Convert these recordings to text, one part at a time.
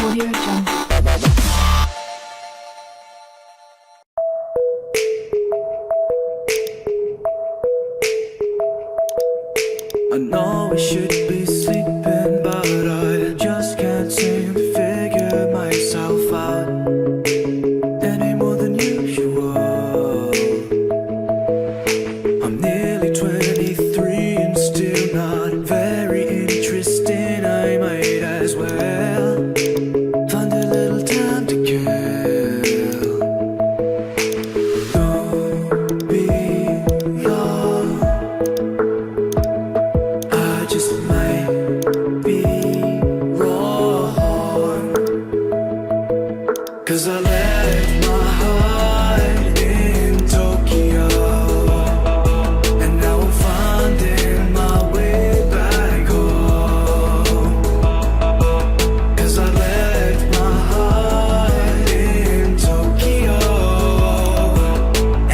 Audio Jungle. I know I should be sleeping, but I just can't seem to figure myself out any more than usual. I'm nearly 23 and still not very interesting. I might as well find a little time to kill. Don't be long, I just might be wrong, 'cause I left my heart in Tokyo, and now I'm finding my way back home. 'Cause I left my heart in Tokyo,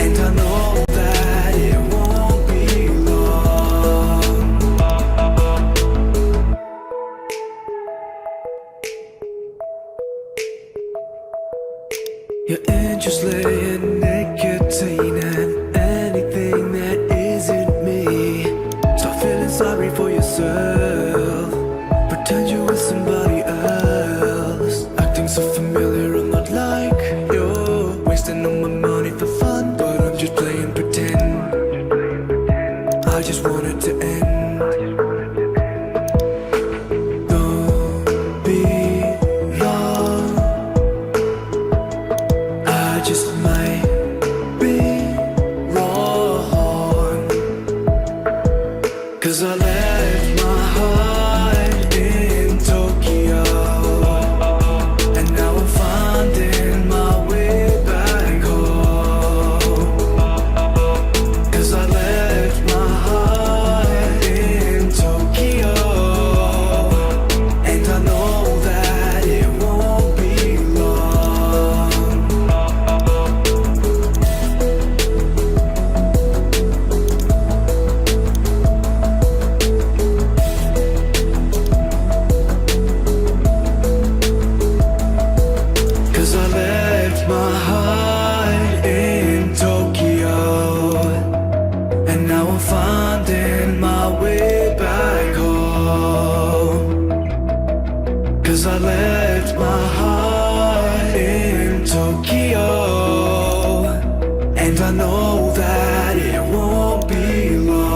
and I know that it won't be long. Your interest lay in nicotine and anything that isn't me. Stop feeling sorry for yourself. Pretend you're with somebody else. Acting so familiar, I'm not like you. Wasting all my money for fun, but I'm just playing pretend. I just want it to end. Don't be long, I just might be wrong, 'cause I left my heart in Tokyo, and now I'm finding my way back home. 'Cause I left my heart in Tokyo, and I know that it won't be long. Cause I left my heart in Tokyo, and now I'm finding my way back home. 'Cause I left my heart in Tokyo, and I know that it won't be long.